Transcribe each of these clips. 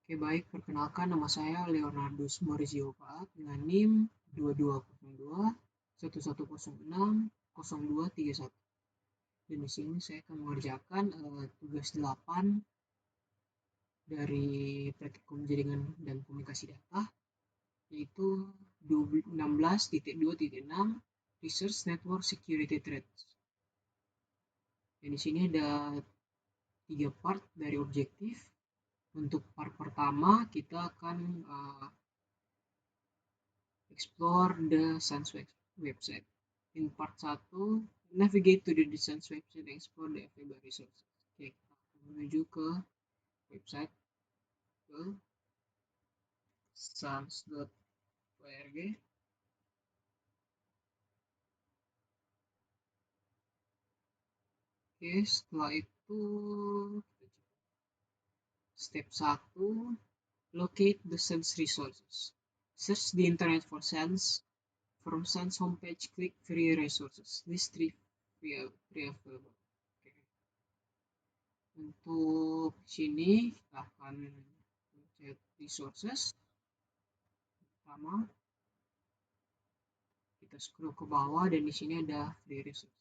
Oke, baik. Perkenalkan, nama saya Leonardo Sumarizio Paat dengan NIM 2202 1106 0231. Dan di sini saya akan mengerjakan tugas 8 dari praktikum jaringan dan komunikasi data, yaitu 16.2.6 Research Network Security Threats. Dan di sini ada 3 part dari objektif. Untuk part pertama kita akan explore the SANS website. In part 1, navigate to the SANS website and explore the available resources. Oke, kita akan menuju ke website ke sans.org. Oke, setelah itu step 1, locate the SANS resources. Search the internet for SANS. From SANS homepage, click free resources. List 3 free available. Oke. Untuk sini kita akan mencet resources. Pertama, kita scroll ke bawah dan di sini ada free resources.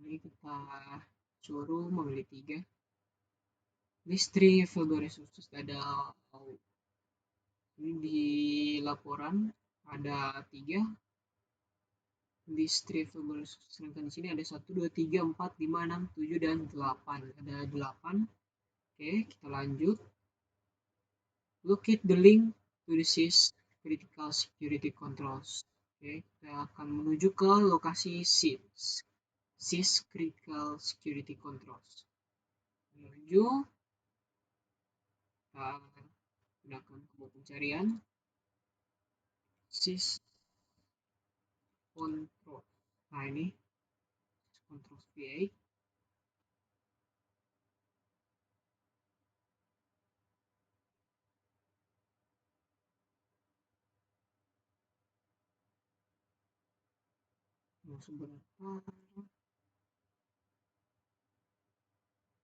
Ini kita suruh memilih 3. List 3 available resources. Ada ini di laporan ada 3. List 3 available resources. Sedangkan di sini ada 1, 2, 3, 4, 5, 6, 7, dan 8. Ada 8. Oke, kita lanjut. Locate the link to the SIS critical security controls. Oke, kita akan menuju ke lokasi SIS critical security controls. Menuju, kita gunakan kebut pencarian SIS control. Nah, ini control VA. Sebentar.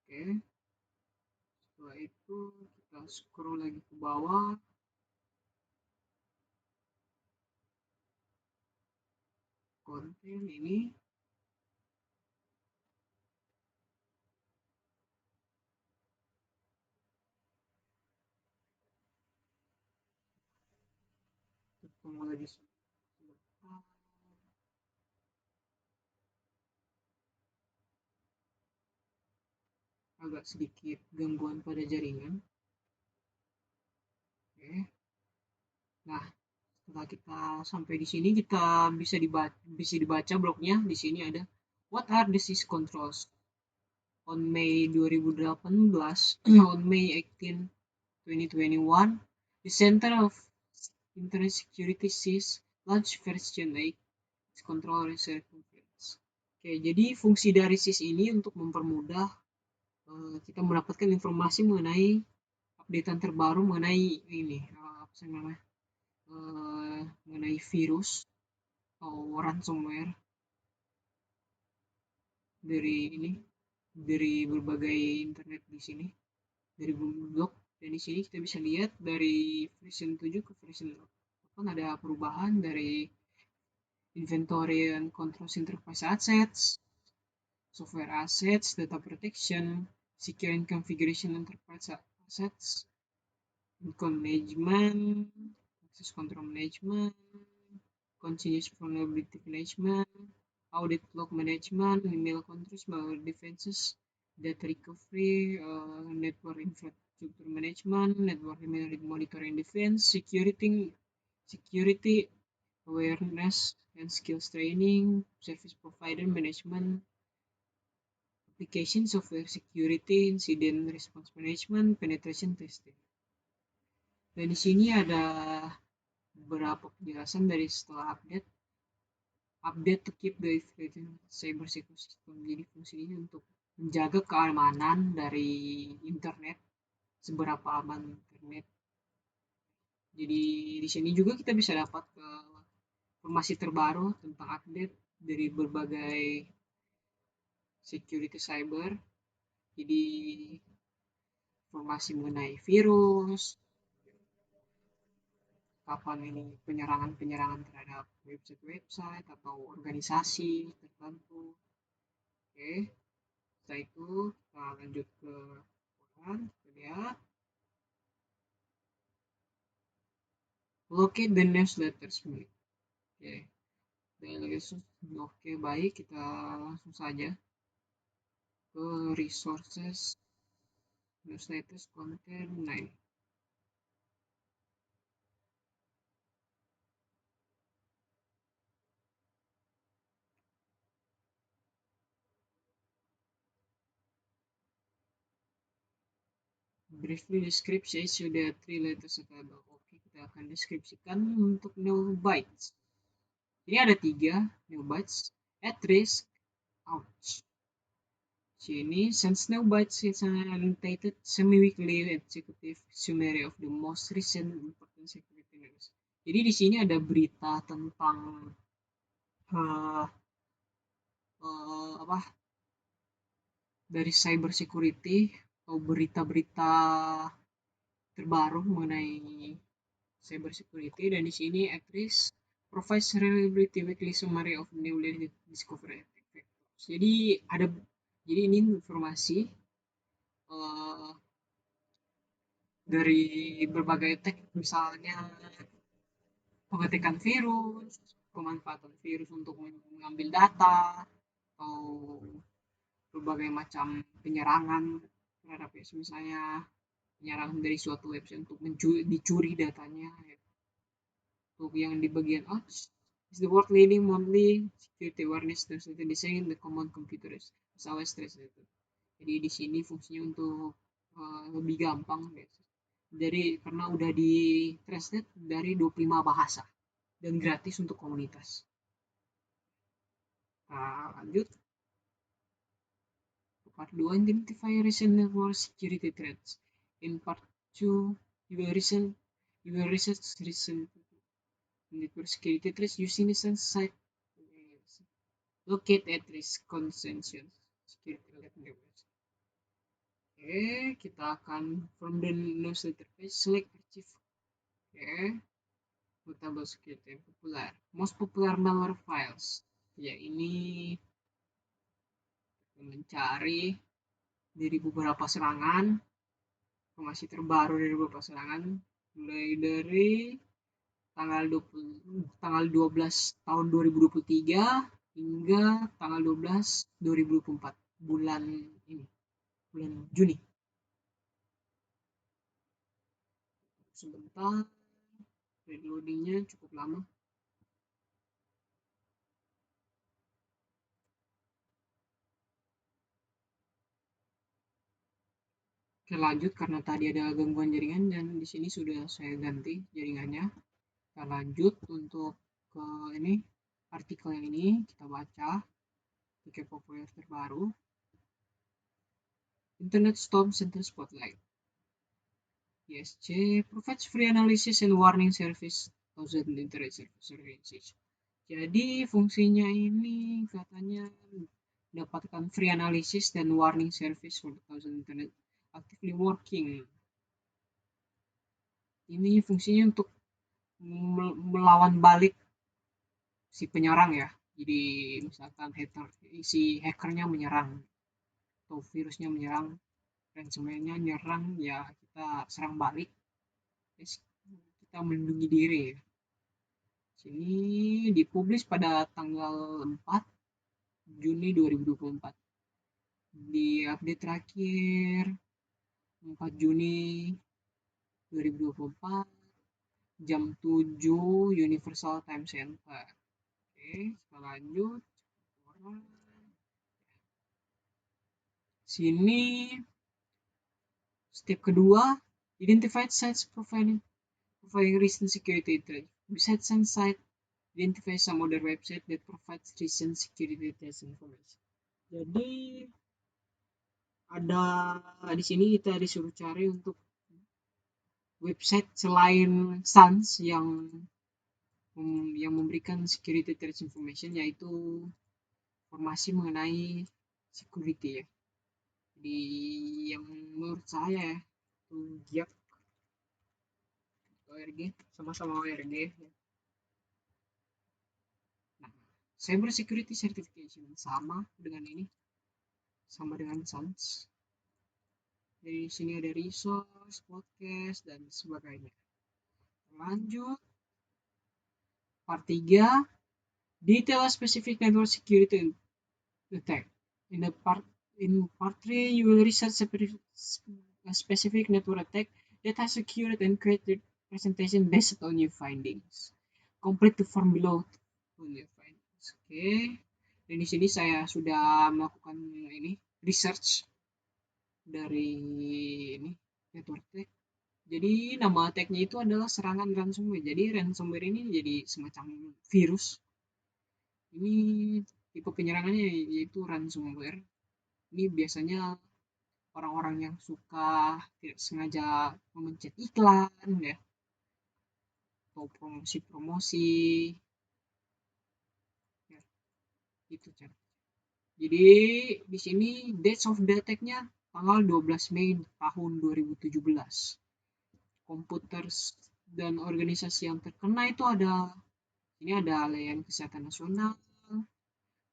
Oke, setelah itu kita scroll lagi ke bawah. Konten ini ketemu lagi sebentar. Agak sedikit gangguan pada jaringan. Oke. Nah, setelah kita sampai di sini, kita bisa dibaca blognya. Di sini ada what are the SIS controls on May 2018. On May 18, 2021, the Center of Internet Security SIS launched version 8 control research conference. Oke, jadi fungsi dari SIS ini untuk mempermudah kita mendapatkan informasi mengenai updatean terbaru mengenai ini apa namanya mengenai virus atau ransomware dari berbagai internet di sini, dari blog. Dan di sini kita bisa lihat dari version 7 ke version 8 ada perubahan dari inventory and controls interface assets, software assets, data protection, secure and configuration enterprise assets, income management, access control management, continuous vulnerability management, audit log management, email controls, malware defenses, data recovery, network infrastructure management, network monitoring defense, security awareness and skills training, service provider management, application software security, incident response management, penetration testing. Dan di sini ada beberapa penjelasan dari setelah update to keep the cyber ecosystem. Jadi fungsinya untuk menjaga keamanan dari internet, seberapa aman internet. Jadi di sini juga kita bisa dapat informasi terbaru tentang update dari berbagai security cyber. Jadi informasi mengenai virus, kapan ini penyerangan terhadap website-website atau organisasi tertentu. Oke, setelah itu kita lanjut ke lihat locate the newsletters. Oke, oke, baik, kita langsung saja ke resources newsletters content 9. Briefly description sudah 3 letters available. Oke, kita akan deskripsikan untuk Neobytes. Ini ada 3 Neobytes. At risk, ouch. Sini, since Neobytes is an annotated semi-weekly executive summary of the most recent important security news. Jadi di sini ada berita tentang apa dari cyber security atau berita-berita terbaru mengenai cyber security, dan di sini Actris provides reliability weekly summary of newly discovered factors. Jadi ini informasi dari berbagai teknik, misalnya pengetikan virus, pemanfaatan virus untuk mengambil data, atau berbagai macam penyerangan terhadap misalnya penyerangan dari suatu website untuk dicuri datanya. Untuk yang di bagian apps is the world leading monthly security awareness newsletter design the common computers as always stress itu. Jadi di sini fungsinya untuk lebih gampang guys. Jadi karena udah di translate dari 25 bahasa dan gratis untuk komunitas. Nah, lanjut. Part 2, identify recent network security threats. In part 2, you will research recent network security threats using the site. Locate at risk consensus security networks. Oke, kita akan from the newsletter page select archive. Oke, mutable security popular. Most popular malware files. Ya, ini mencari dari beberapa serangan, informasi terbaru dari beberapa serangan, mulai dari tanggal 12 tahun 2023 hingga tanggal 12 2024 bulan Juni. Sebentar, reloadingnya cukup lama. Oke, lanjut karena tadi ada gangguan jaringan dan di sini sudah saya ganti jaringannya. Kita lanjut untuk ke ini artikel yang ini kita baca. Artikel populer terbaru. Internet Storm Center Spotlight. ISC provides free analysis and warning service thousand internet services. Jadi fungsinya ini katanya mendapatkan free analysis dan warning service for the thousand internet actively working. Ini fungsinya untuk melawan balik si penyerang ya. Jadi misalkan si hackernya menyerang atau virusnya menyerang, ransomware-nya nyerang, ya kita serang balik. Kita melindungi diri ya. Sini dipublish pada tanggal 4 Juni 2024. Di update terakhir 4 Juni 2024 jam 7 Universal Time Center. Oke, kita lanjut. Sini step kedua, identify sites providing recent security threat. Besides some site, identify some other website that provides recent security threat information. Jadi ada di sini kita disuruh cari untuk website selain SANS yang memberikan security threat information, yaitu informasi mengenai security ya. Jadi yang menurut saya GIAC, ORG, sama-sama ORG. Nah, cyber security certification sama dengan ini, sama dengan SANS. Jadi di sini ada resource, podcast, dan sebagainya. Lanjut, part 3, detail specific network security attack. In part 3, you will research a specific network attack that has secured and created presentation based on your findings. Complete the form below on your findings. Oke. Dan di sini saya sudah melakukan ini research dari ini network attack. Jadi nama attack-nya itu adalah serangan ransomware. Jadi ransomware ini jadi semacam virus. Ini tipe penyerangannya yaitu ransomware. Ini biasanya orang-orang yang suka tidak sengaja memencet iklan ya, atau promosi-promosi ya, itu cara. Jadi di sini date of the attack-nya tanggal 12 Mei tahun 2017. Komputer dan organisasi yang terkena itu ini ada Layanan Kesehatan Nasional,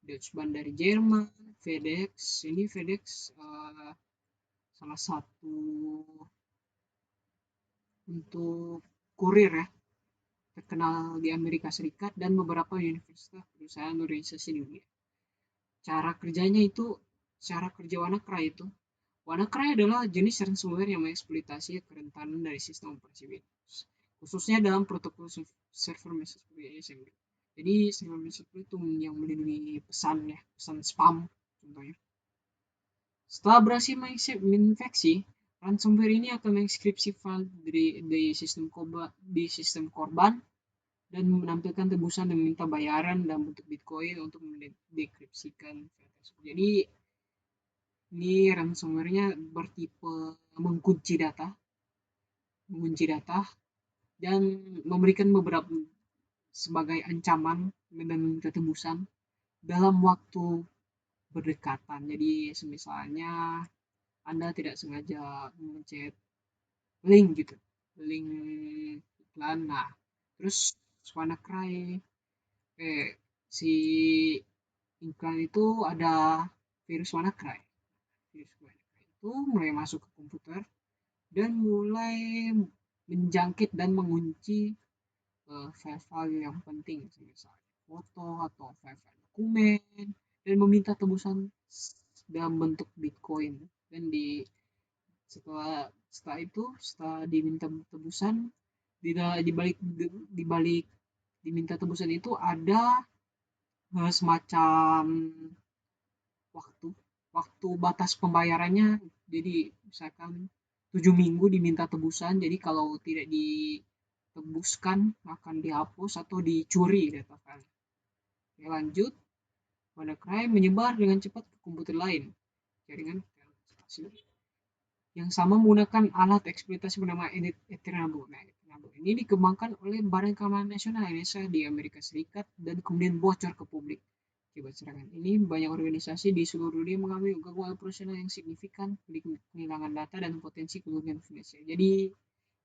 Deutsche Bahn dari Jerman, FedEx. Ini FedEx salah satu untuk kurir ya, terkenal di Amerika Serikat, dan beberapa universitas perusahaan organisasi dunia. Cara kerja WannaCry itu. WannaCry adalah jenis ransomware yang mengeksploitasi kerentanan dari sistem operasi Windows, khususnya dalam protokol server message SMB. Jadi server message itu yang melindungi pesan spam contohnya. Setelah berhasil menginfeksi, ransomware ini akan mengekskripsi file di sistem korban dan menampilkan tebusan dan meminta bayaran dalam bentuk Bitcoin untuk mendekripsikan file tersebut. Jadi ini ransomware-nya bertipe mengunci data dan memberikan beberapa sebagai ancaman dan meminta tebusan dalam waktu berdekatan. Jadi misalnya Anda tidak sengaja mencet link iklan, nah terus WannaCry si iklan itu ada virus WannaCry itu mulai masuk ke komputer dan mulai menjangkit dan mengunci file-file yang penting, misalnya foto atau file-file dokumen, dan meminta tebusan dalam bentuk Bitcoin. Dan setelah diminta tebusan, di balik diminta tebusan itu ada semacam waktu batas pembayarannya. Jadi misalkan 7 minggu diminta tebusan, jadi kalau tidak ditebuskan akan dihapus atau dicuri data file. Lanjut, WannaCry menyebar dengan cepat ke komputer lain, jaringan yang sama menggunakan alat eksploitasi bernama Eternable. Ini dikembangkan oleh Badan Keamanan Nasional Indonesia di Amerika Serikat dan kemudian bocor ke publik. Akibat serangan ini, banyak organisasi di seluruh dunia mengalami gangguan operasional yang signifikan, kehilangan data, dan potensi kerugian finansial. Jadi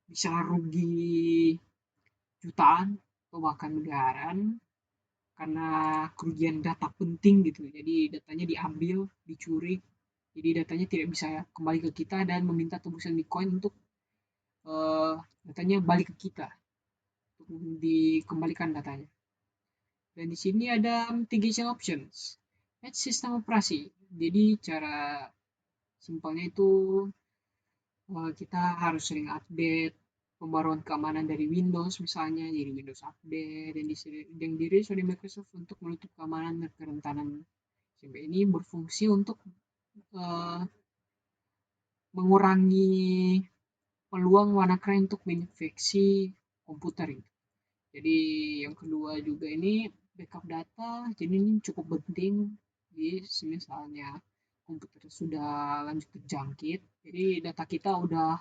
bisa rugi jutaan atau bahkan miliaran karena kerugian data penting gitu. Jadi datanya diambil, dicuri, jadi datanya tidak bisa kembali ke kita dan meminta tebusan Bitcoin untuk datanya balik ke kita untuk dikembalikan datanya. Dan di sini ada mitigation options, sistem operasi. Jadi cara simpelnya itu kita harus sering update pembaruan keamanan dari Windows, misalnya jadi Windows Update yang dirilis oleh Microsoft untuk menutup keamanan dan kerentanan. Sampai ini berfungsi untuk mengurangi peluang WannaCry untuk menginfeksi komputer. Jadi yang kedua juga ini backup data, jadi ini cukup penting. Jadi misalnya komputer sudah lanjut terjangkit, jadi data kita udah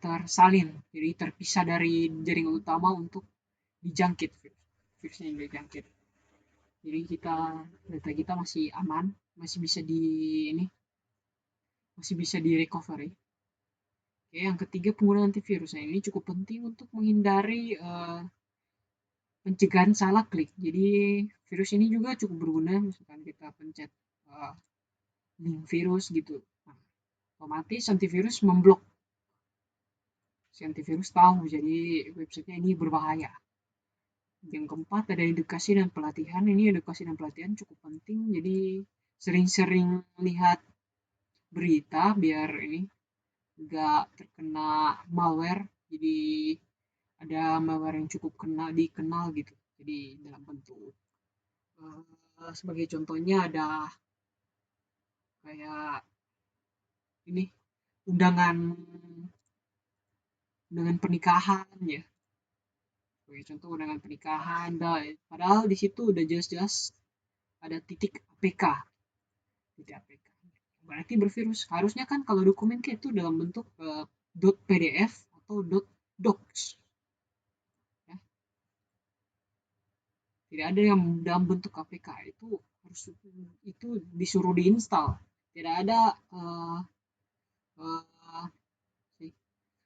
tersalin, jadi terpisah dari jaringan utama untuk dijangkit, virusnya yang dijangkit. Jadi data kita masih aman, masih bisa masih bisa di recovery. Oke, yang ketiga penggunaan antivirus. Nah, ini cukup penting untuk menghindari pencegahan salah klik. Jadi virus ini juga cukup berguna misalkan kita pencet uh, link virus gitu. Nah, otomatis antivirus memblok. Si antivirus tahu jadi websitenya ini berbahaya. Yang keempat ada edukasi dan pelatihan. Ini edukasi dan pelatihan cukup penting. Jadi sering-sering lihat berita biar ini nggak terkena malware. Jadi ada malware yang cukup dikenal gitu. Jadi dalam bentuk sebagai contohnya ada kayak ini undangan undangan pernikahan ya. Sebagai contoh undangan pernikahan, padahal di situ udah jelas-jelas ada titik APK, titik APK. Berarti bervirus. Harusnya kan kalau dokumen kayak itu dalam bentuk .pdf atau .docs. Ya. Tidak ada yang dalam bentuk APK, itu harus itu disuruh diinstal. Tidak ada uh,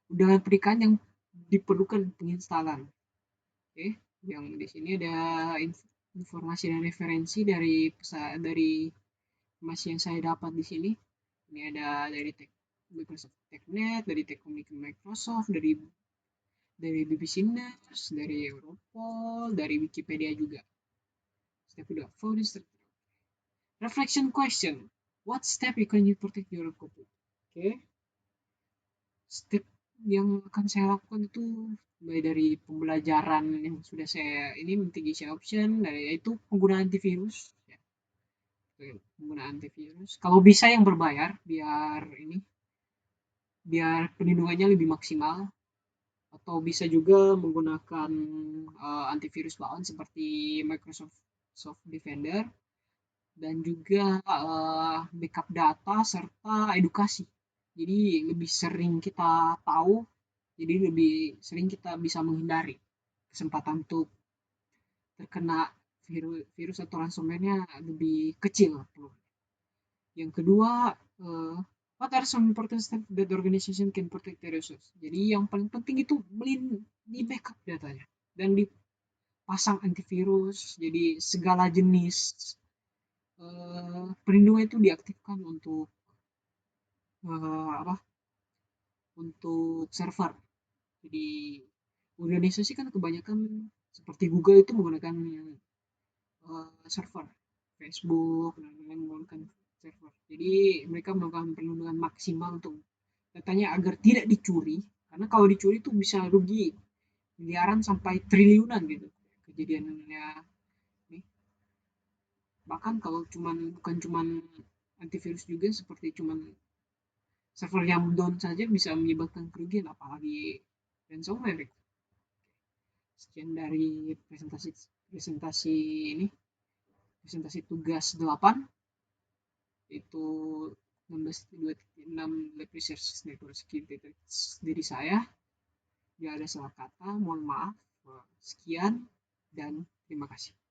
undangan pernikahan yang diperlukan penginstalan. Oke, yang di sini ada informasi dan referensi dari informasi yang saya dapat di sini. Ini ada dari Microsoft TechNet, dari Techcommunication Microsoft, dari BBC News, dari Europol, dari Wikipedia juga. Step kedua, reflection question. What step can you protect your computer? Oke, step yang akan saya lakukan itu mulai dari pembelajaran yang sudah saya ini mitigation option, dari itu penggunaan antivirus ya. Penggunaan antivirus kalau bisa yang berbayar biar perlindungannya lebih maksimal, atau bisa juga menggunakan antivirus bawaan seperti Microsoft Defender, dan juga backup data serta edukasi. Jadi lebih sering kita tahu, jadi lebih sering kita bisa menghindari kesempatan untuk terkena virus atau ransomware-nya lebih kecil. Yang kedua, what are some important steps that the organization can protect their resources? Jadi yang paling penting itu di backup datanya dan dipasang antivirus. Jadi segala jenis perlindungan itu diaktifkan untuk apa? Untuk server. Jadi organisasi kan kebanyakan seperti Google itu menggunakan server, Facebook dan lain-lain menggunakan server. Jadi mereka melakukan perlindungan maksimal untuk datanya agar tidak dicuri, karena kalau dicuri itu bisa rugi miliaran sampai triliunan gitu kejadiannya nih. Bahkan kalau bukan cuman antivirus juga, seperti cuman server yang down saja bisa menyebabkan kerugian, apalagi ransomware. Sekian dari presentasi presentasi ini presentasi tugas 8 itu 16.2.6 lab research network security diri saya. Jika ada salah kata mohon maaf. Sekian dan terima kasih.